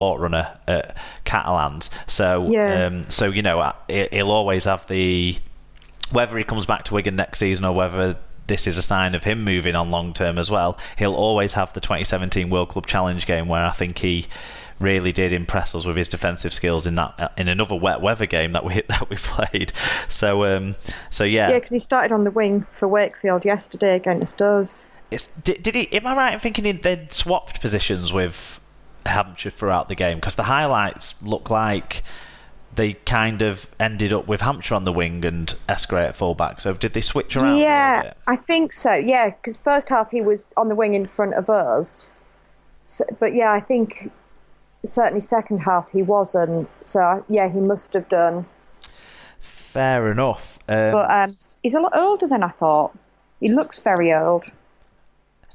runner at Catalans. So, Yeah. he'll always have whether he comes back to Wigan next season or whether this is a sign of him moving on long term as well, he'll always have the 2017 World Club Challenge game where I think he really did impress us with his defensive skills in another wet weather game that we played. So yeah. Yeah, because he started on the wing for Wakefield yesterday against us. Did he? Am I right in thinking they'd swapped positions with Hampshire throughout the game? Because the highlights look like they kind of ended up with Hampshire on the wing and Escray at fullback. So did they switch around? Yeah, a bit? I think so. Yeah, because first half he was on the wing in front of us. So, but yeah, I think certainly second half he wasn't. So yeah, he must have done. Fair enough. But he's a lot older than I thought. He looks very old.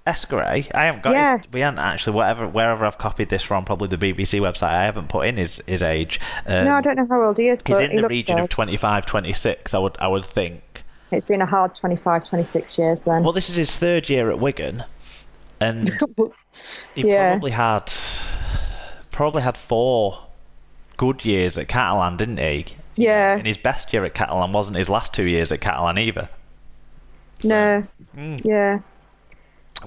Escray, I haven't got we haven't actually, wherever I've copied this from, probably the BBC website, I haven't put in his age. No, I don't know how old he is, he's but in the region of 25, 26, I would think. It's been a hard 25, 26 years then. Well, this is his third year at Wigan, and he probably had 4 good years at Catalan, didn't he? Yeah. And his best year at Catalan wasn't his last 2 years at Catalan either. So, no. Yeah.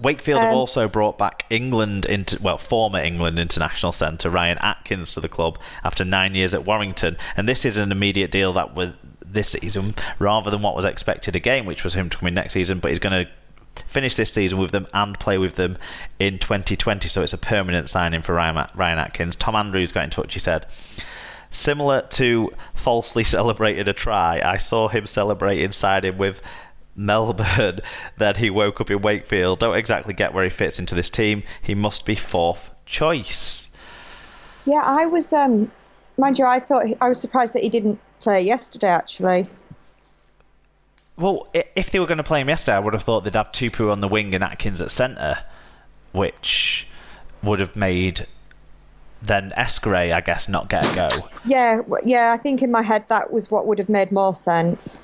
Wakefield have also brought back former England international centre Ryan Atkins to the club after 9 years at Warrington, and this is an immediate deal that was this season rather than what was expected again, which was him to come in next season, but he's going to finish this season with them and play with them in 2020, so it's a permanent signing for Ryan Atkins. Tom Andrews got in touch. He said, similar to falsely celebrated a try, I saw him celebrate inside him with Melbourne, that he woke up in Wakefield. Don't exactly get where he fits into this team. He must be 4th choice. Yeah, I was, mind you, I was surprised that he didn't play yesterday, actually. Well, if they were going to play him yesterday, I would have thought they'd have Tupu on the wing and Atkins at centre, which would have made then Escray, I guess, not get a go. Yeah, I think in my head that was what would have made more sense.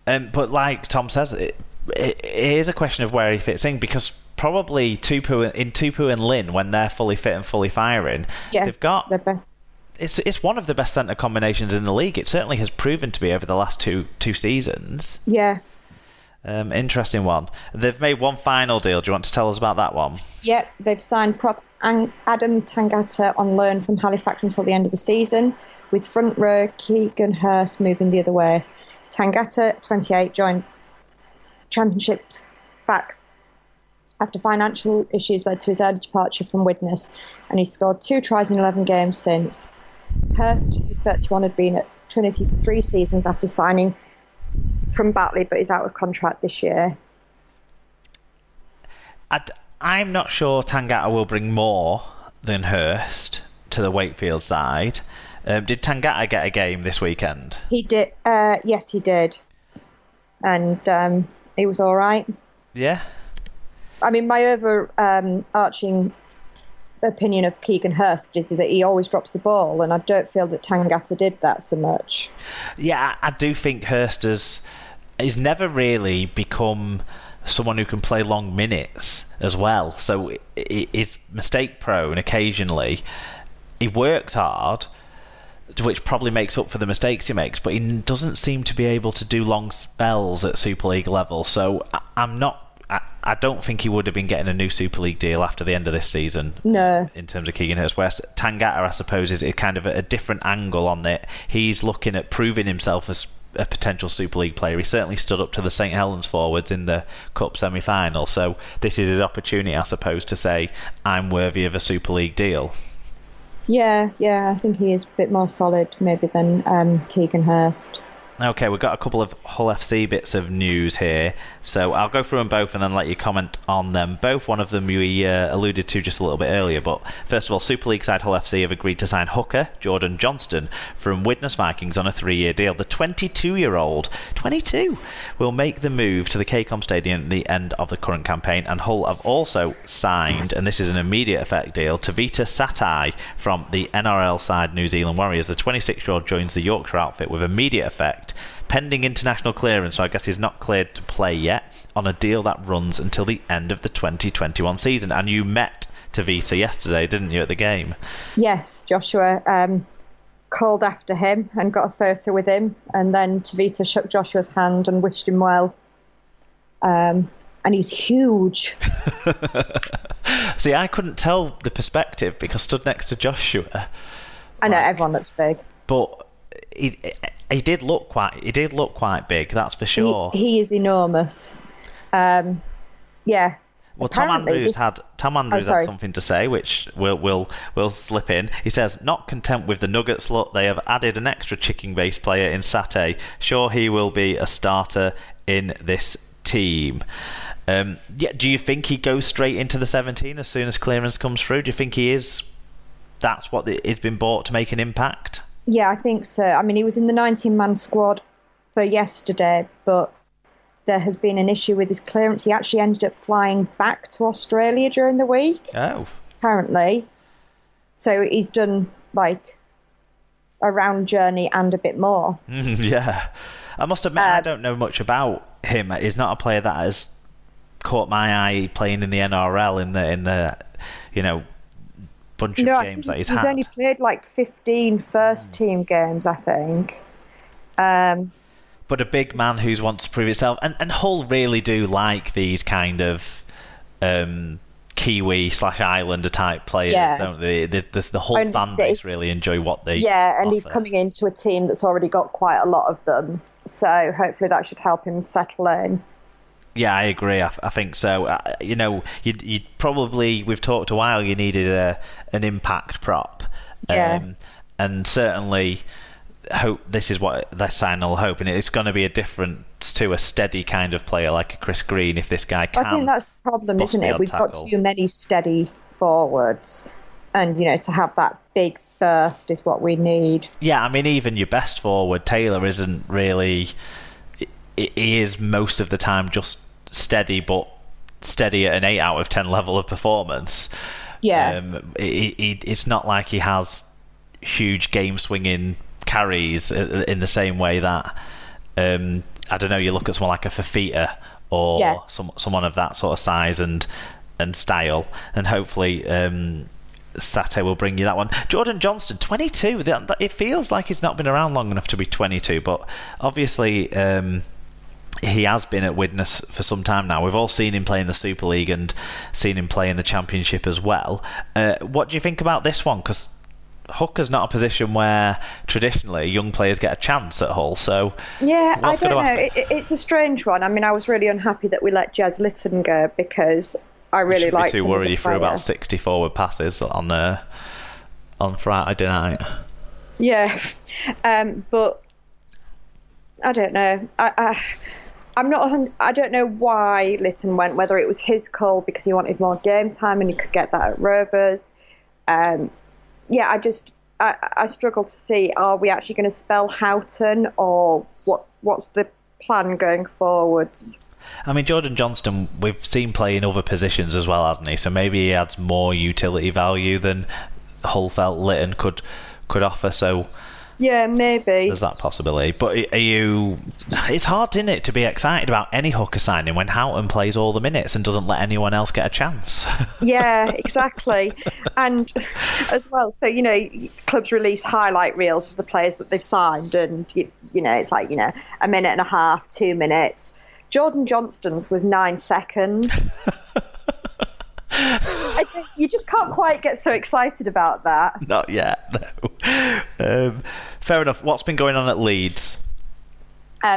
But like Tom says, it is a question of where he fits in, because probably Tupu and Lynn, when they're fully fit and fully firing, they've got... It's one of the best centre combinations in the league. It certainly has proven to be over the last two seasons. Yeah. Interesting one. They've made one final deal. Do you want to tell us about that one? Yep, they've signed prop Adam Tangata on loan from Halifax until the end of the season, with front row Keegan Hurst moving the other way. Tangata, 28, joined Championship Fax after financial issues led to his early departure from Widnes, and he's scored 2 tries in 11 games since. Hurst, who's 31, had been at Trinity for 3 seasons after signing from Batley, but is out of contract this year. I'm not sure Tangata will bring more than Hurst to the Wakefield side. Did Tangata get a game this weekend? He did. Yes, he did. And he was all right. Yeah? I mean, my overarching opinion of Keegan Hurst is that he always drops the ball, and I don't feel that Tangata did that so much. Yeah, I do think Hurst has never really become someone who can play long minutes as well. So he's mistake prone occasionally. He works hard, which probably makes up for the mistakes he makes, but he doesn't seem to be able to do long spells at Super League level. So I don't think he would have been getting a new Super League deal after the end of this season. No. In terms of Keegan Hurst, whereas Tangata, I suppose, is kind of a different angle on it. He's looking at proving himself as a potential Super League player. He certainly stood up to the St Helens forwards in the Cup semi-final, so this is his opportunity, I suppose, to say, I'm worthy of a Super League deal. Yeah, I think he is a bit more solid maybe than Keegan Hurst. Okay, we've got a couple of Hull FC bits of news here, so I'll go through them both and then let you comment on them both. One of them we alluded to just a little bit earlier, but first of all, Super League side Hull FC have agreed to sign hooker Jordan Johnston from Widnes Vikings on a 3-year deal. The 22-year-old, 22, will make the move to the KCOM Stadium at the end of the current campaign, and Hull have also signed, and this is an immediate effect deal, Tavita Satai from the NRL side New Zealand Warriors. The 26-year-old joins the Yorkshire outfit with immediate effect, pending international clearance, so I guess he's not cleared to play yet, on a deal that runs until the end of the 2021 season. And you met to Vita yesterday, didn't you, at the game? Yes, Joshua called after him and got a photo with him, and then Tavita shook Joshua's hand and wished him well. And he's huge. See, I couldn't tell the perspective because I stood next to Joshua. I know, everyone looks big. But he did look quite big, that's for sure. He is enormous. Yeah. Well, Tom Andrews had something to say, which we'll slip in. He says, not content with the Nuggets look, they have added an extra kicking-based player in Sate. Sure, he will be a starter in this team. Do you think he goes straight into the 17 as soon as clearance comes through? Do you think he is? That's what he's been bought to make an impact? Yeah, I think so. I mean, he was in the 19-man squad for yesterday, but there has been an issue with his clearance. He actually ended up flying back to Australia during the week. Oh. Apparently. So he's done, like, a round journey and a bit more. Yeah. I must admit, I don't know much about him. He's not a player that has caught my eye playing in the NRL in the bunch of games that he's had. He's only played, like, 15 first-team games, I think. But a big man who wants to prove himself, and Hull really do like these kind of Kiwi/Islander type players, don't they? The whole fan base really enjoy what they and offer. He's coming into a team that's already got quite a lot of them, so hopefully that should help him settle in. Yeah, I agree. I think so. You'd probably, we've talked a while, you needed an impact prop, and certainly. Hope this is what this sign will hope, and it's going to be a difference to a steady kind of player like a Chris Green if this guy can. I think that's the problem, isn't it? We've got too many steady forwards, and to have that big burst is what we need. Yeah, I mean, even your best forward, Taylor, isn't really. He is most of the time just steady, but steady at an 8 out of 10 level of performance. Yeah, it's not like he has huge game swinging carries in the same way that I don't know, you look at someone like a Fafita or someone of that sort of size and style, and hopefully Sate will bring you that one. Jordan Johnston, 22. It feels like he's not been around long enough to be 22, but obviously he has been at Widnes for some time now. We've all seen him play in the Super League and seen him play in the Championship as well. What do you think about this one? Because hooker's not a position where traditionally young players get a chance at Hull, so I don't know. It's a strange one. I mean, I was really unhappy that we let Jez Litton go because I really liked him. Too worried he threw about 60 forward passes on Friday night. Yeah, but I don't know. I'm not. I don't know why Litton went. Whether it was his call because he wanted more game time and he could get that at Rovers. I struggle to see, are we actually going to spell Houghton, or what's the plan going forwards? I mean, Jordan Johnston, we've seen play in other positions as well, hasn't he? So maybe he adds more utility value than Hull felt Litton could offer, so... Yeah, maybe. There's that possibility. But it's hard, isn't it, to be excited about any hooker signing when Houghton plays all the minutes and doesn't let anyone else get a chance. Yeah, exactly. And as well, so, clubs release highlight reels of the players that they've signed, and, it's like, a minute and a half, 2 minutes. Jordan Johnston's was 9 seconds. I think you just can't quite get so excited about that. Not yet, no. Fair enough. What's been going on at Leeds?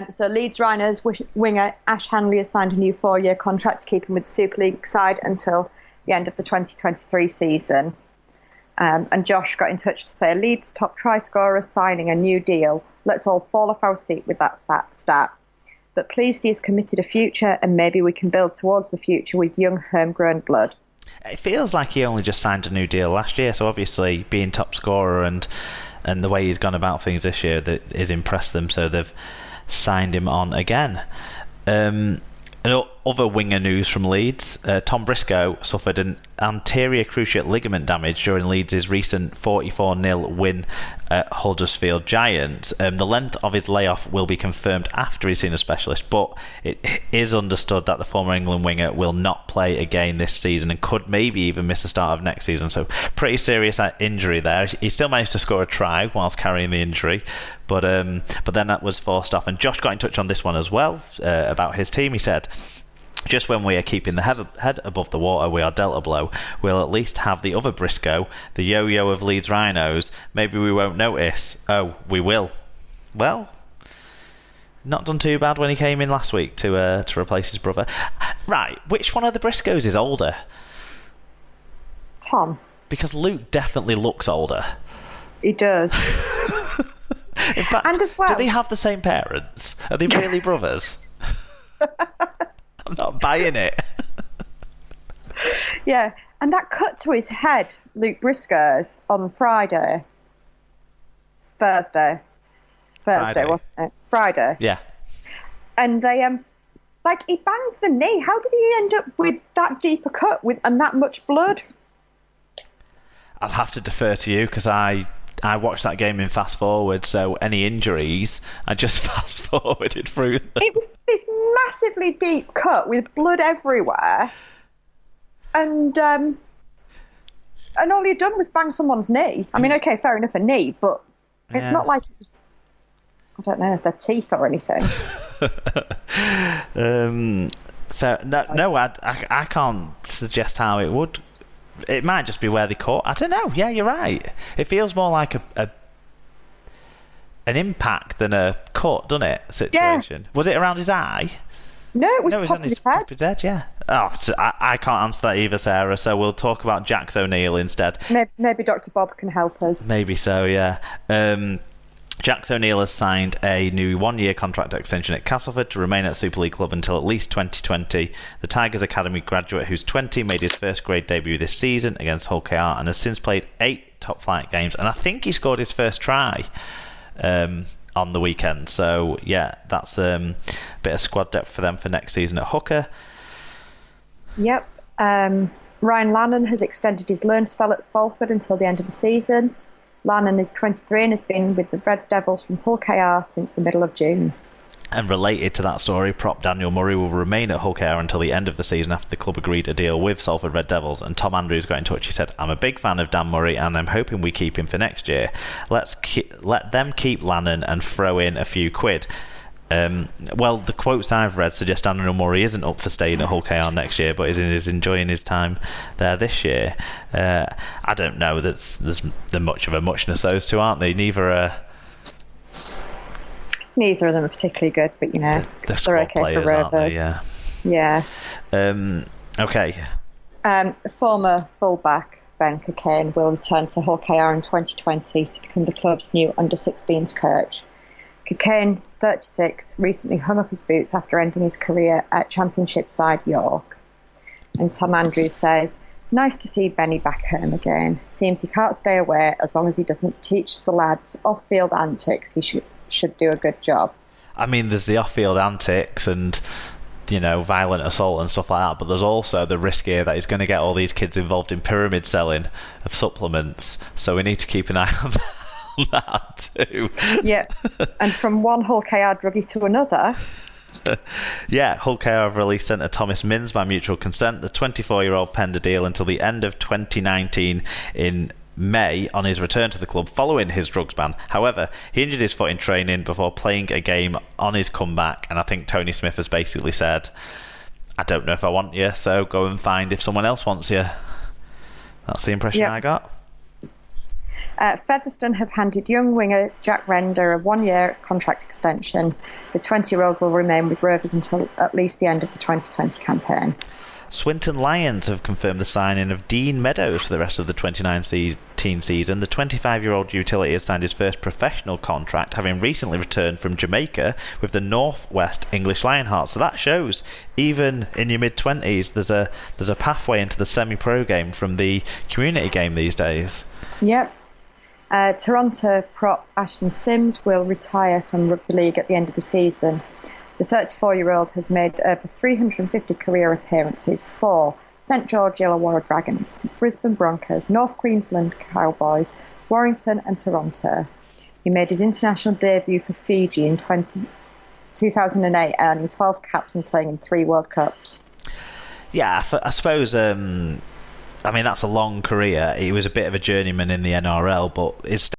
So Leeds Rhinos winger Ash Hanley has signed a new 4-year contract to keep him with the Super League side until the end of the 2023 season. And Josh got in touch to say, Leeds top try scorer signing a new deal. Let's all fall off our seat with that stat. But please, he's committed a future, and maybe we can build towards the future with young homegrown blood. It feels like he only just signed a new deal last year, so obviously being top scorer and the way he's gone about things this year that has impressed them, so they've signed him on again. And other winger news from Leeds. Tom Briscoe suffered an anterior cruciate ligament damage during Leeds' recent 44-0 win at Huddersfield Giants. The length of his layoff will be confirmed after he's seen a specialist, but it is understood that the former England winger will not play again this season and could maybe even miss the start of next season. So pretty serious injury there. He still managed to score a try whilst carrying the injury, but then that was forced off. And Josh got in touch on this one as well about his team. He said, just when we are keeping the head above the water, we are dealt a blow. We'll at least have the other Briscoe, the yo-yo of Leeds Rhinos. Maybe we won't notice. Oh, we will. Well, not done too bad when he came in last week to replace his brother. Right, which one of the Briscoes is older? Tom. Because Luke definitely looks older. He does. In fact, and as well, do they have the same parents? Are they really brothers? I'm not buying it. Yeah, and that cut to his head, Luke Briscoe's, on Friday. It's Thursday, wasn't it? Friday. Yeah. And they he banged the knee. How did he end up with that deep a cut and that much blood? I'll have to defer to you because I watched that game in fast forward, so any injuries, I just fast forwarded through them. It was this massively deep cut with blood everywhere, and all he'd done was bang someone's knee. I mean, okay, fair enough, a knee, but it's not like it was, I don't know, their teeth or anything. Fair. No, I can't suggest how it would. It might just be where they caught. I don't know. Yeah, you're right. It feels more like an impact than a cut, doesn't it? Situation. Yeah. Was it around his eye? No, it was top on his head. Yeah. Oh, so I can't answer that either, Sarah. So we'll talk about Jax O'Neill instead. Maybe Dr. Bob can help us. Maybe so. Yeah. Jax O'Neill has signed a new one-year contract extension at Castleford to remain at Super League club until at least 2020. The Tigers Academy graduate, who's 20, made his first grade debut this season against Hull KR and has since played 8 top-flight games. And I think he scored his first try on the weekend. So, yeah, that's a bit of squad depth for them for next season at hooker. Yep. Ryan Lannon has extended his loan spell at Salford until the end of the season. Lannon is 23 and has been with the Red Devils from Hull KR since the middle of June. And related to that story, prop Daniel Murray will remain at Hull KR until the end of the season after the club agreed a deal with Salford Red Devils. And Tom Andrews got in touch. He said, I'm a big fan of Dan Murray and I'm hoping we keep him for next year. Let them keep Lannon and throw in a few quid. Well, the quotes I've read suggest Daniel Murray isn't up for staying at Hull KR next year, but is enjoying his time there this year. I don't know. There's much of a muchness, those two, aren't they? Neither of them are particularly good, but they're okay players, for Rovers. Yeah. Okay. Former fullback Ben Cockayne will return to Hull KR in 2020 to become the club's new under-16s coach. Cockayne, 36, recently hung up his boots after ending his career at Championship side York. And Tom Andrews says, nice to see Benny back home again. Seems he can't stay away as long as he doesn't teach the lads off-field antics. He should do a good job. I mean, there's the off-field antics and, violent assault and stuff like that, but there's also the risk here that he's going to get all these kids involved in pyramid selling of supplements. So we need to keep an eye on that. That too. Yeah, and from one Hull KR druggie to another. Yeah, Hull KR have released centre Thomas Mins by mutual consent. The 24-year-old penned a deal until the end of 2019 in May on his return to the club following his drugs ban. However, he injured his foot in training before playing a game on his comeback, and I think Tony Smith has basically said, I don't know if I want you, so go and find if someone else wants you. That's the impression I got. Featherstone have handed young winger Jack Render a one-year contract extension. The 20-year-old will remain with Rovers until at least the end of the 2020 campaign. Swinton Lions have confirmed the signing of Dean Meadows for the rest of the 2019 season. The 25-year-old utility has signed his first professional contract, having recently returned from Jamaica with the North West English Lionhearts. So that shows, even in your mid-20s, there's a pathway into the semi-pro game from the community game these days. Yep. Toronto prop Ashton Sims will retire from Rugby League at the end of the season. The 34-year-old has made over 350 career appearances for St George Illawarra Dragons, Brisbane Broncos, North Queensland Cowboys, Warrington and Toronto. He made his international debut for Fiji in 2008, earning 12 caps and playing in 3 World Cups. Yeah, I suppose, I mean, that's a long career. He was a bit of a journeyman in the NRL, but his